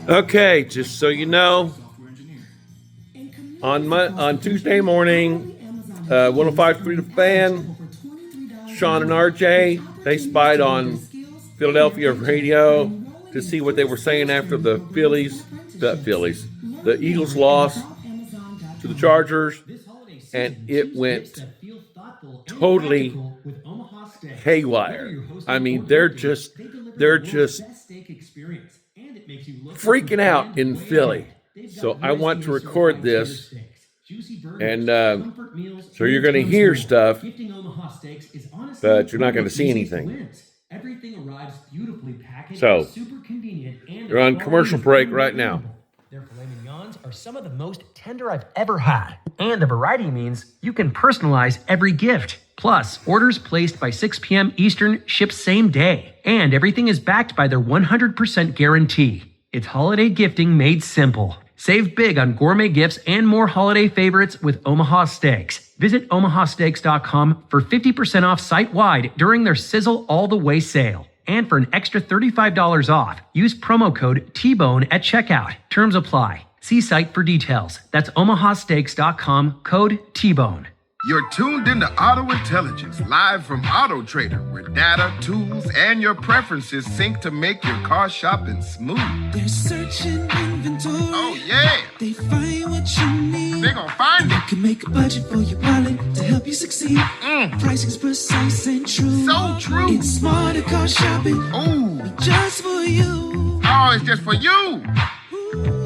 Okay, just so you know, on Tuesday morning, 105.3 The Fan, Sean and RJ, they spied on Philadelphia radio to see what they were saying after the Eagles lost to the Chargers, and it went totally haywire. I mean, they're just freaking out in Philly. So I want to record this, and so you're going to hear stuff, but you're not going to see anything. So you're on commercial break right now. Their filet mignons are some of the most tender I've ever had. And the variety means you can personalize every gift. Plus, orders placed by 6 p.m. Eastern ship same day. And everything is backed by their 100% guarantee. It's holiday gifting made simple. Save big on gourmet gifts and more holiday favorites with Omaha Steaks. Visit omahasteaks.com for 50% off site-wide during their Sizzle All the Way sale. And for an extra $35 off, use promo code T-Bone at checkout. Terms apply. See site for details. That's omahasteaks.com, code T-Bone. You're tuned into Auto Intelligence, live from Auto Trader, where data, tools, and your preferences sync to make your car shopping smooth. They're searching inventory. Oh, yeah. They find what you need. They're gonna find You it. can make a budget for your wallet to help you succeed. Pricing's precise and true. So true. It's smarter car shopping. Ooh. Just for you. Oh, it's just for you.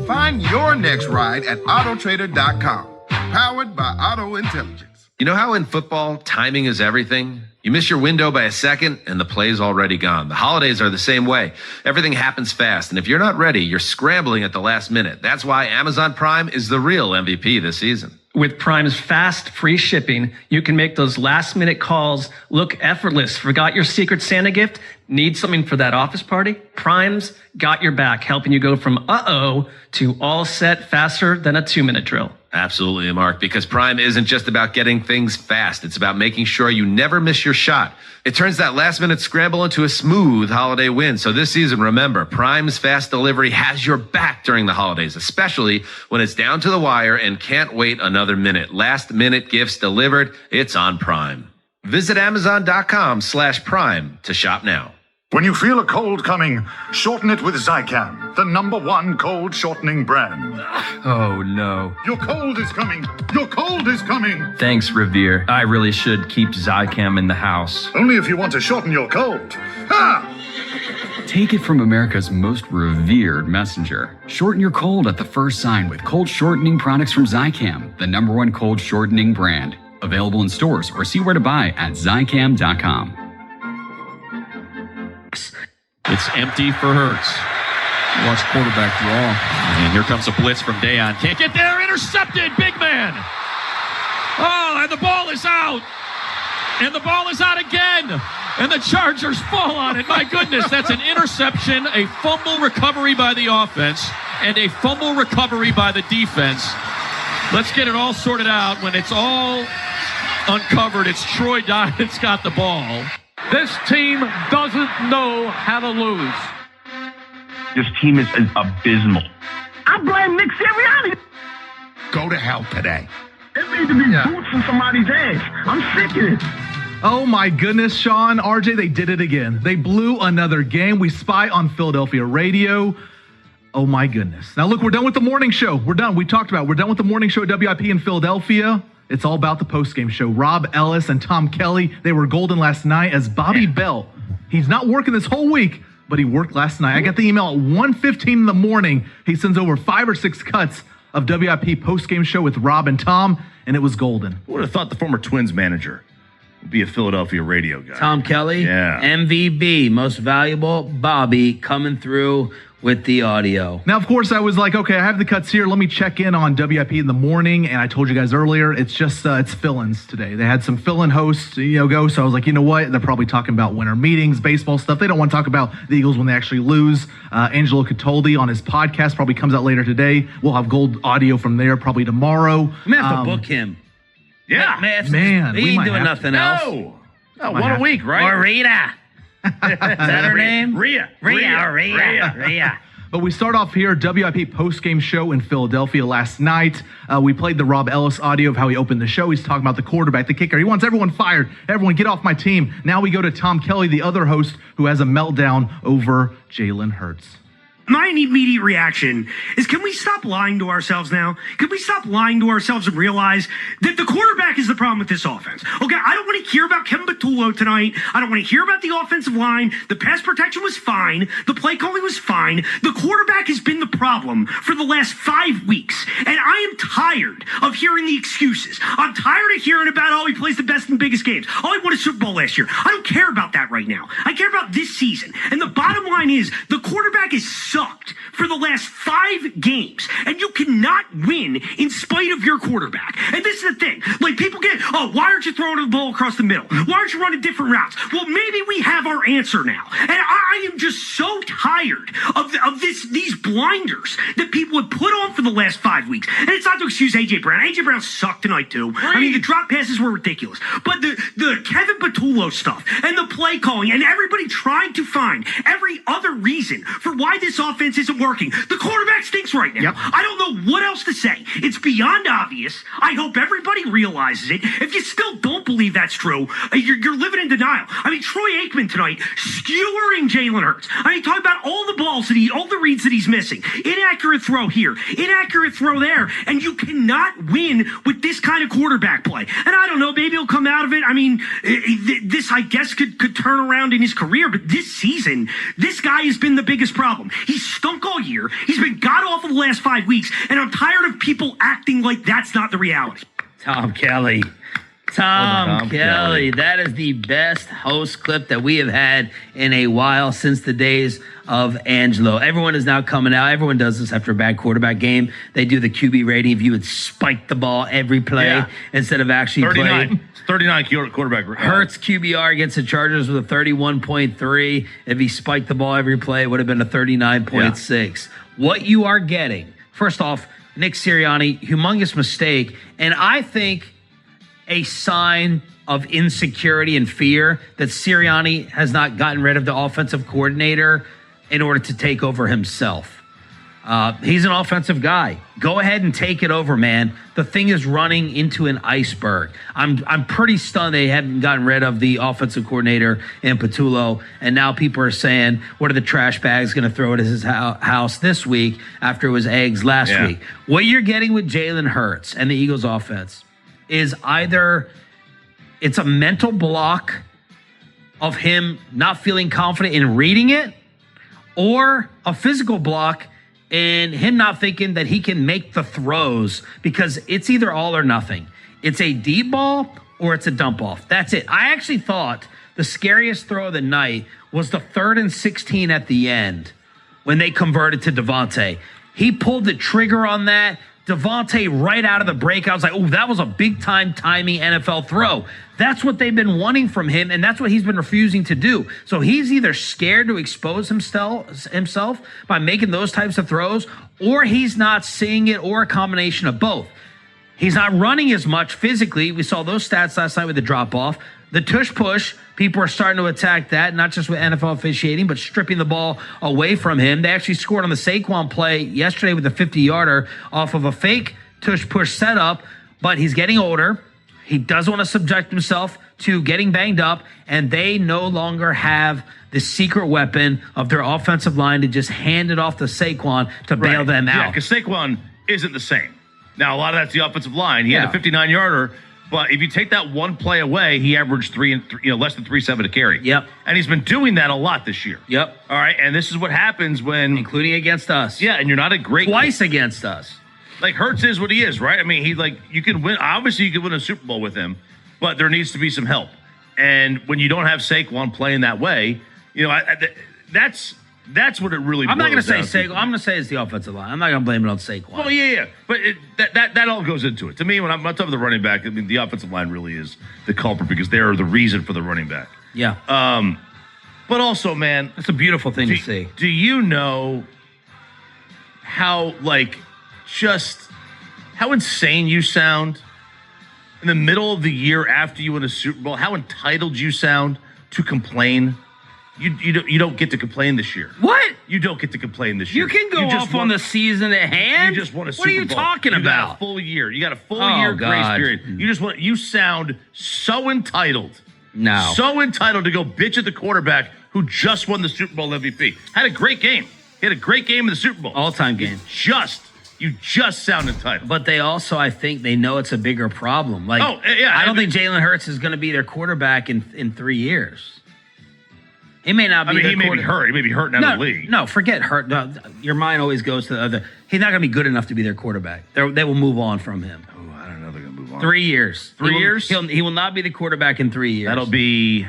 Find your next ride at autotrader.com. Powered by Auto Intelligence. You know how in football, timing is everything? You miss your window by a second and the play's already gone. The holidays are the same way. Everything happens fast, and if you're not ready, you're scrambling at the last minute. That's why Amazon Prime is the real MVP this season. With Prime's fast, free shipping, you can make those last-minute calls look effortless. Forgot your Secret Santa gift? Need something for that office party? Prime's got your back, helping you go from uh-oh to all set faster than a 2-minute drill. Absolutely, Mark, because Prime isn't just about getting things fast. It's about making sure you never miss your shot. It turns that last-minute scramble into a smooth holiday win. So this season, remember, Prime's fast delivery has your back during the holidays, especially when it's down to the wire and can't wait another minute. Last-minute gifts delivered, it's on Prime. Visit Amazon.com/Prime to shop now. When you feel a cold coming, shorten it with Zicam, the #1 cold shortening brand. Oh, no. Your cold is coming. Your cold is coming. Thanks, Revere. I really should keep Zicam in the house. Only if you want to shorten your cold. Ha! Take it from America's most revered messenger. Shorten your cold at the first sign with cold shortening products from Zicam, the #1 cold shortening brand. Available in stores or see where to buy at Zicam.com. It's empty for Hurts. Watch quarterback draw. And here comes a blitz from Dayon. Can't get there. Intercepted. Big man. Oh, and the ball is out. And the ball is out again. And the Chargers fall on it. My goodness, that's an interception, a fumble recovery by the offense, and a fumble recovery by the defense. Let's get it all sorted out. When it's all uncovered, it's Troy Dye that's got the ball. This team doesn't know how to lose. This team is abysmal. I blame Nick Sirianni. Go to hell today. It needs to be boots in somebody's ass. I'm sick of it. Oh my goodness, Sean, RJ, they did it again. They blew another game. We spy on Philadelphia radio. Oh my goodness. Now look, we're done with the morning show. We're done. We're done with the morning show at WIP in Philadelphia. It's all about the post-game show. Rob Ellis and Tom Kelly, they were golden last night as Bobby Bell. He's not working this whole week, but he worked last night. I got the email at 1:15 in the morning. He sends over 5 or 6 cuts of WIP post-game show with Rob and Tom, and it was golden. Who would have thought the former Twins manager would be a Philadelphia radio guy? Tom Kelly, yeah. MVP, most valuable. Bobby coming through with the audio. Now, of course, I was like, okay, I have the cuts here. Let me check in on WIP in the morning. And I told you guys earlier, it's just, it's fill-ins today. They had some fill-in hosts, go. So I was like, you know what? They're probably talking about winter meetings, baseball stuff. They don't want to talk about the Eagles when they actually lose. Angelo Cataldi on his podcast probably comes out later today. We'll have gold audio from there probably tomorrow. We have to book him. Yeah. Man, he ain't doing nothing else. No, one a week, right? Or Rita. Is that her name? Rhea. But we start off here, WIP post-game show in Philadelphia last night. We played the Rob Ellis audio of how he opened the show. He's talking about the quarterback, the kicker. He wants everyone fired. Everyone get off my team. Now we go to Tom Kelly, the other host, who has a meltdown over Jalen Hurts. My immediate reaction is, can we stop lying to ourselves now? Can we stop lying to ourselves and realize that the quarterback is the problem with this offense? Okay, I don't want to hear about Kevin Patullo tonight. I don't want to hear about the offensive line. The pass protection was fine. The play calling was fine. The quarterback has been the problem for the last 5 weeks. And I am tired of hearing the excuses. I'm tired of hearing about, oh, he plays the best and biggest games. Oh, he won a Super Bowl last year. I don't care about that right now. I care about this season. And the bottom line is, the quarterback is sucked for the last 5 games, and you cannot win in spite of your quarterback. And this is the thing. Like, people get, oh, why aren't you throwing the ball across the middle? Why aren't you running different routes? Well, maybe we have our answer now. And I am just so tired of these blinders that people have put on for the last 5 weeks. And it's not to excuse A.J. Brown. A.J. Brown sucked tonight, too. I mean, the drop passes were ridiculous. But the Kevin Patullo stuff and the play calling and everybody trying to find every other reason for why this offense isn't working. The quarterback stinks right now. Yep. I don't know what else to say. It's beyond obvious. I hope everybody realizes it. If you still don't believe that's true, you're living in denial. I mean, Troy Aikman tonight skewering Jalen Hurts. I mean, talk about all the balls all the reads that he's missing. Inaccurate throw here, inaccurate throw there, and you cannot win with this kind of quarterback play. And I don't know, maybe he'll come out of it. I mean, this, I guess, could turn around in his career, but this season, this guy has been the biggest problem. He's stunk all year. He's been god-awful the last 5 weeks, and I'm tired of people acting like that's not the reality. Tom Kelly. Tom Kelly. That is the best host clip that we have had in a while, since the days of Angelo. Everyone is now coming out. Everyone does this after a bad quarterback game. They do the QB rating. If you would spike the ball every play instead of actually 39. playing. 39 quarterback. Hurts QBR against the Chargers with a 31.3. If he spiked the ball every play, it would have been a 39.6. What you are getting, first off, Nick Sirianni, humongous mistake. And I think a sign of insecurity and fear that Sirianni has not gotten rid of the offensive coordinator in order to take over himself. He's an offensive guy. Go ahead and take it over, man. The thing is running into an iceberg. I'm pretty stunned they haven't gotten rid of the offensive coordinator in Patullo, and now people are saying, what are the trash bags going to throw at his house this week after it was eggs last week? What you're getting with Jalen Hurts and the Eagles offense is either it's a mental block of him not feeling confident in reading it, or a physical block and him not thinking that he can make the throws, because it's either all or nothing. It's a deep ball or it's a dump off. That's it. I actually thought the scariest throw of the night was the 3rd and 16 at the end when they converted to Devontae. He pulled the trigger on that. Devontae right out of the break, I was like, oh, that was a big-time timing NFL throw. That's what they've been wanting from him, and that's what he's been refusing to do. So he's either scared to expose himself by making those types of throws, or he's not seeing it, or a combination of both. He's not running as much physically. We saw those stats last night with the drop-off. The tush-push, people are starting to attack that, not just with NFL officiating, but stripping the ball away from him. They actually scored on the Saquon play yesterday with a 50-yarder off of a fake tush-push setup, but he's getting older. He doesn't want to subject himself to getting banged up, and they no longer have the secret weapon of their offensive line to just hand it off to Saquon to bail them out. Yeah, because Saquon isn't the same. Now, a lot of that's the offensive line. He had a 59-yarder, but if you take that one play away, he averaged less than 3.7 to carry. Yep. And he's been doing that a lot this year. Yep. All right, and this is what happens when... Including against us. Yeah, and you're not a great... Twice against us. Like, Hurts is what he is, right? I mean, you can win. Obviously, you can win a Super Bowl with him, but there needs to be some help. And when you don't have Saquon playing that way, that's what it really. I'm not going to say Saquon. I'm going to say it's the offensive line. I'm not going to blame it on Saquon. Well, yeah, but that all goes into it. To me, when I'm talking the running back, I mean, the offensive line really is the culprit because they're the reason for the running back. Yeah. But also, man, it's a beautiful thing to see. Do you know how how insane you sound in the middle of the year after you win a Super Bowl? How entitled you sound to complain? You don't get to complain this year. What? you don't get to complain this year. You can go off on the season at hand. You just want a Super What are you Bowl. talking You about? got a full year. You got a full year grace period. You sound so entitled. No. So entitled to go bitch at the quarterback who just won the Super Bowl MVP. Had a great game. He had a great game in the Super Bowl. All-time game. You just sound entitled. But they also, I think, they know it's a bigger problem. Like, I don't think Jalen Hurts is going to be their quarterback in 3 years. He may not be. He may be hurt. He may be hurting out of the league. No, forget hurt. No, your mind always goes to the other. He's not going to be good enough to be their quarterback. They will move on from him. Oh, I don't know. They're going to move on. 3 years. 3 years? He will not be the quarterback in 3 years. That'll be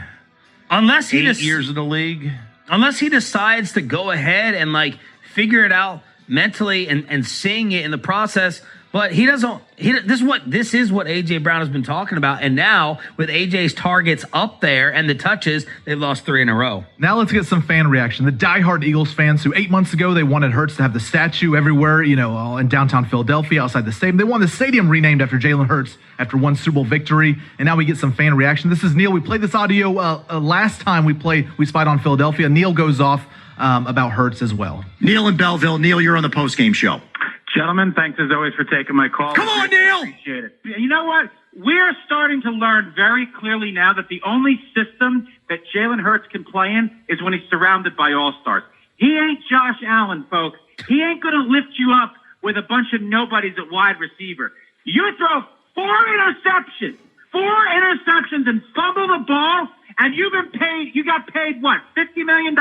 unless he 8 years in the league. Unless he decides to go ahead and figure it out mentally and sing it in the process. But he doesn't. This is what AJ Brown has been talking about. And now with AJ's targets up there and the touches, they've lost 3 in a row. Now let's get some fan reaction. The diehard Eagles fans who 8 months ago they wanted Hurts to have the statue everywhere, all in downtown Philadelphia, outside the stadium. They want the stadium renamed after Jalen Hurts after one Super Bowl victory. And now we get some fan reaction. This is Neil. We played this audio last time we spied on Philadelphia. Neil goes off about Hurts as well. Neil in Belleville. Neil, you're on the postgame show. Gentlemen, thanks as always for taking my call. Come on, Neil! Appreciate it. You know what? We're starting to learn very clearly now that the only system that Jalen Hurts can play in is when he's surrounded by all-stars. He ain't Josh Allen, folks. He ain't going to lift you up with a bunch of nobodies at wide receiver. You throw 4 interceptions and fumble the ball, and you got paid, what, $50 million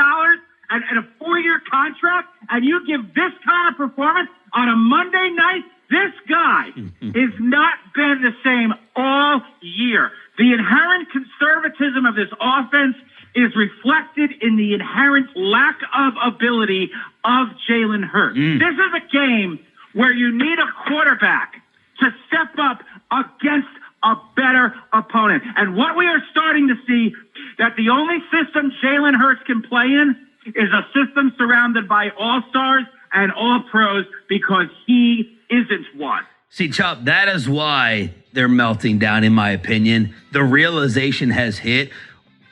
and a 4-year contract, and you give this kind of performance on a Monday night? This guy has not been the same all year. The inherent conservatism of this offense is reflected in the inherent lack of ability of Jalen Hurts. This is a game where you need a quarterback to step up against a better opponent. And what we are starting to see, that the only system Jalen Hurts can play in is a system surrounded by all-stars and all-pros, because he isn't one. See, Chop, that is why they're melting down, in my opinion. The realization has hit.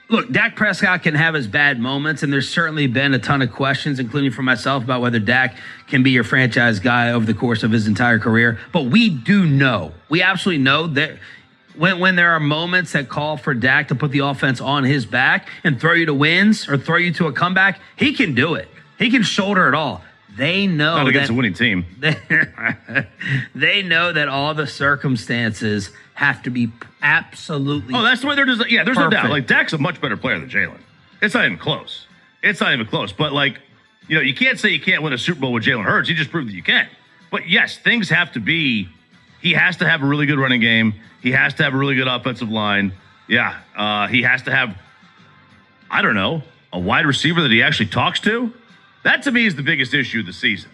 Look, Dak Prescott can have his bad moments, and there's certainly been a ton of questions, including for myself, about whether Dak can be your franchise guy over the course of his entire career. But we do know, we absolutely know that when there are moments that call for Dak to put the offense on his back and throw you to wins or throw you to a comeback, he can do it. He can shoulder it all. They know not against a winning team. They know that all the circumstances have to be absolutely. Oh, that's the way they're designed. Yeah, there's perfect. no doubt. Like, Dak's a much better player than Jalen. It's not even close. But you can't say you can't win a Super Bowl with Jalen Hurts. He just proved that you can. But yes, things have to be. He has to have a really good running game. He has to have a really good offensive line. Yeah, he has to have, I don't know, a wide receiver that he actually talks to. That, to me, is the biggest issue of the season.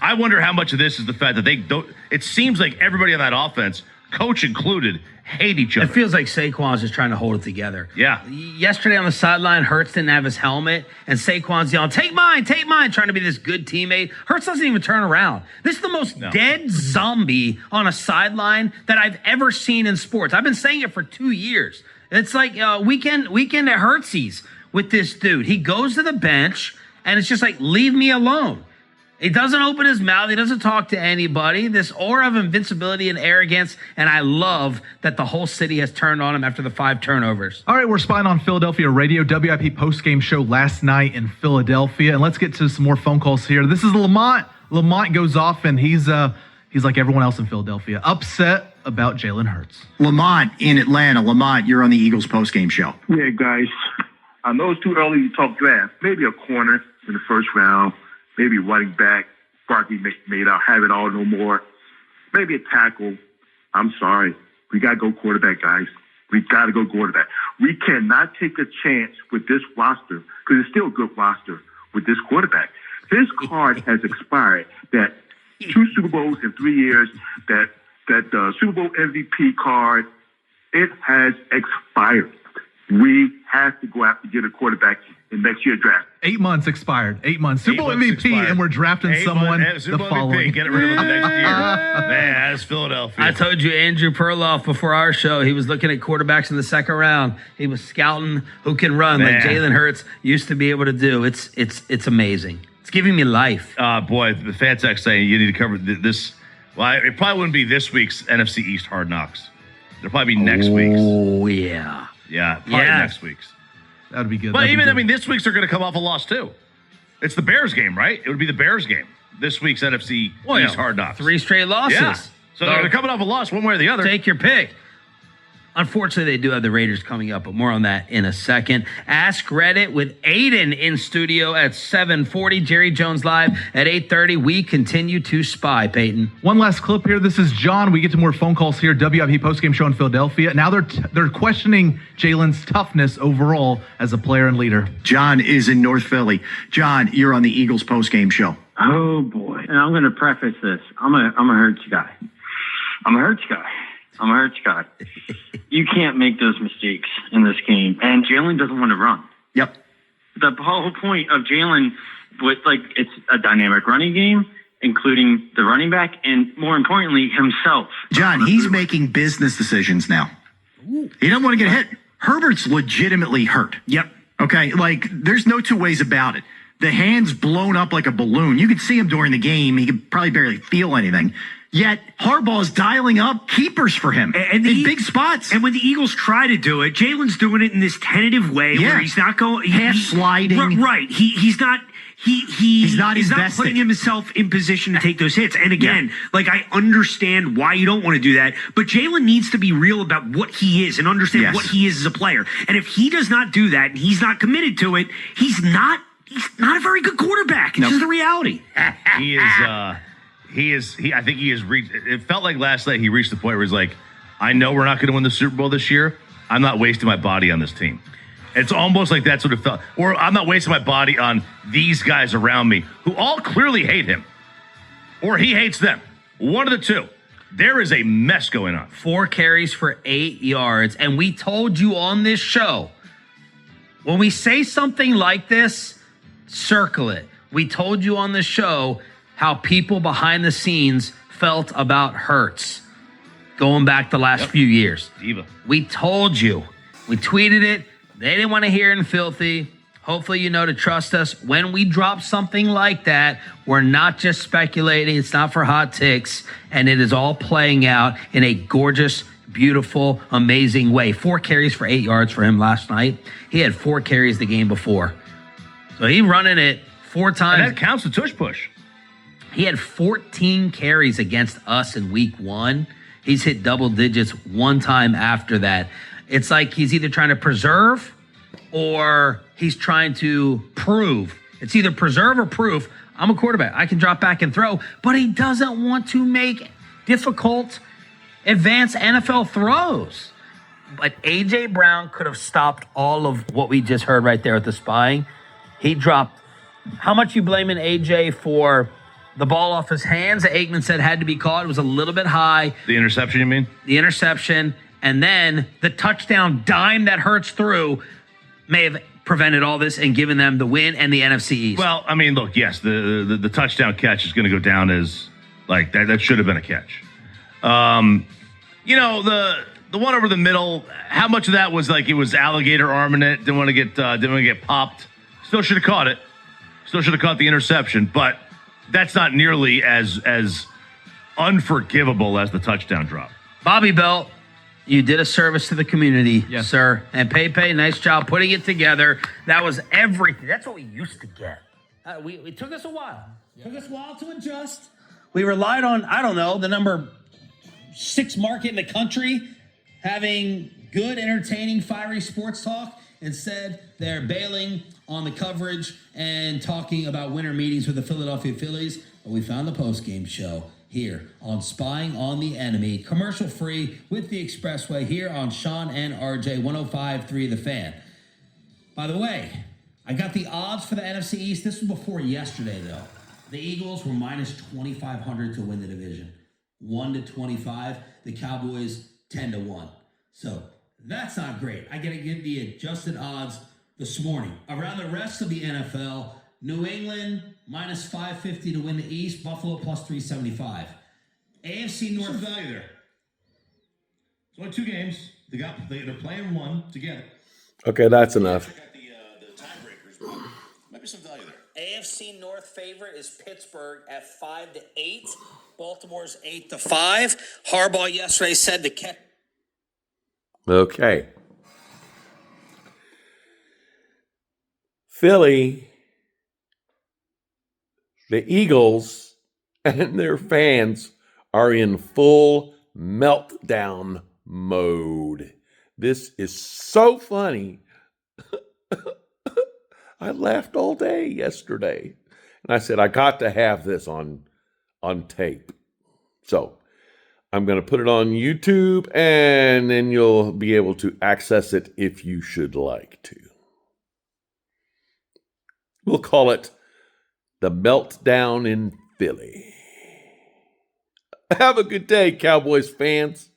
I wonder how much of this is the fact that they don't. It seems like everybody on that offense, coach included, hate each other. It feels like Saquon's just trying to hold it together. Yeah. Yesterday on the sideline, Hurts didn't have his helmet, and Saquon's yelling, take mine, trying to be this good teammate. Hurts doesn't even turn around. This is the most dead zombie on a sideline that I've ever seen in sports. I've been saying it for 2 years. It's like weekend at Hurtsies with this dude. He goes to the bench, and it's just like, leave me alone. He doesn't open his mouth. He doesn't talk to anybody. This aura of invincibility and arrogance. And I love that the whole city has turned on him after the 5 turnovers. All right, we're spying on Philadelphia radio, WIP postgame show last night in Philadelphia. And let's get to some more phone calls here. This is Lamont. Lamont goes off, and he's like everyone else in Philadelphia, upset about Jalen Hurts. Lamont in Atlanta. Lamont, you're on the Eagles postgame show. Yeah, guys. I know it's too early to talk draft. Maybe a corner in the first round. Maybe running back. Barkley made out, have it all no more. Maybe a tackle. I'm sorry. We got to go quarterback, guys. We got to go quarterback. We cannot take a chance with this roster, because it's still a good roster with this quarterback. His card has expired. That 2 Super Bowls in 3 years, that Super Bowl MVP card, it has expired. We have to go out and get a quarterback in next year's draft. 8 months expired. 8 months. Super Bowl MVP, expired. and we're drafting someone Super the Bowl following. MVP. Get rid of him the next year. Man, that's Philadelphia. I told you Andrew Perloff before our show, he was looking at quarterbacks in the second round. He was scouting who can run like Jalen Hurts used to be able to do. It's amazing. It's giving me life. Boy, the fan text saying you need to cover this. Well, it probably wouldn't be this week's NFC East Hard Knocks. It'll probably be next week's. Oh, yeah. Yeah, probably next week's. That would be good. But even, I mean, this week's are going to come off a loss, too. It's the Bears game, right? It would be the Bears game. This week's NFC East Hard Knocks. 3 straight losses. Yeah. So they're coming off a loss one way or the other. Take your pick. Unfortunately, they do have the Raiders coming up, but more on that in a second. Ask Reddit with Aiden in studio at 7:40. Jerry Jones live at 8:30. We continue to spy, Peyton. One last clip here. This is John. We get to more phone calls here. WIP postgame show in Philadelphia. Now they're questioning Jalen's toughness overall as a player and leader. John is in North Philly. John, you're on the Eagles postgame show. Oh boy! And I'm going to preface this. I'm a Hurts guy. I'm a Hurts guy. You can't make those mistakes in this game. And Jalen doesn't want to run. Yep. The whole point of Jalen, it's a dynamic running game, including the running back, and more importantly, himself. John, he's making business decisions now. He doesn't want to get hit. Herbert's legitimately hurt. Yep. Okay, there's no two ways about it. The hand's blown up like a balloon. You could see him during the game. He could probably barely feel anything. Yet Harbaugh's dialing up keepers for him in big spots. And when the Eagles try to do it, Jalen's doing it in this tentative way where he's not going half sliding. Right. He's not putting himself in position to take those hits. And again, I understand why you don't want to do that, but Jalen needs to be real about what he is and understand what he is as a player. And if he does not do that and he's not committed to it, he's not a very good quarterback. It's just the reality. I think he has reached. It felt like last night he reached the point where he's like, I know we're not going to win the Super Bowl this year. I'm not wasting my body on this team. It's almost like that's what it felt. Or I'm not wasting my body on these guys around me who all clearly hate him. Or he hates them. One of the two. There is a mess going on. 4 carries for 8 yards. And we told you on this show, when we say something like this, circle it. We told you on the show how people behind the scenes felt about Hurts going back the last few years. Diva. We told you. We tweeted it. They didn't want to hear it in Filthy. Hopefully you know to trust us. When we drop something like that, we're not just speculating. It's not for hot takes. And it is all playing out in a gorgeous, beautiful, amazing way. 4 carries for 8 yards for him last night. He had 4 carries the game before. So he running it 4 times. And that counts the tush push. He had 14 carries against us in week 1. He's hit double digits 1 time after that. It's like he's either trying to preserve or he's trying to prove. It's either preserve or proof. I'm a quarterback. I can drop back and throw, but he doesn't want to make difficult advanced NFL throws. But A.J. Brown could have stopped all of what we just heard right there at the spying. He dropped. How much you blaming A.J. for the ball off his hands that Aikman said had to be caught? It was a little bit high. The interception, you mean? The interception. And then the touchdown dime that Hurts through may have prevented all this and given them the win and the NFC East. Well, I mean, look, yes, the touchdown catch is going to go down as like that should have been a catch. The one over the middle, how much of that was like it was alligator arming it, didn't want to get popped. Still should have caught it. Still should have caught the interception, but that's not nearly as unforgivable as the touchdown drop. Bobby Belt, you did a service to the community, yes, sir. And Pepe, nice job putting it together. That was everything. That's what we used to get. It took us a while. It took us a while to adjust. We relied on, the number 6 market in the country having good, entertaining, fiery sports talk. Instead, they're bailing on the coverage and talking about winter meetings with the Philadelphia Phillies. But we found the post-game show here on Spying on the Enemy, commercial free with the Expressway here on Sean and RJ 105.3 The Fan. By the way, I got the odds for the NFC East. This was before yesterday, though. The Eagles were minus 2,500 to win the division. 1-25. The Cowboys 10-1. So That's not great. I got to give the adjusted odds this morning. Around the rest of the NFL, New England minus 550 to win the East, Buffalo plus 375. AFC North. Some value there. It's only 2 games. They're playing one together. Okay, that's enough. Check out the tiebreakers, but might be some value there. AFC North favorite is Pittsburgh at 5-8. Baltimore's 8-5. Harbaugh yesterday said the catch. Okay. Philly, the Eagles, and their fans are in full meltdown mode. This is so funny. I laughed all day yesterday. And I said, I got to have this on tape. So I'm going to put it on YouTube, and then you'll be able to access it if you should like to. We'll call it the Meltdown in Philly. Have a good day, Cowboys fans.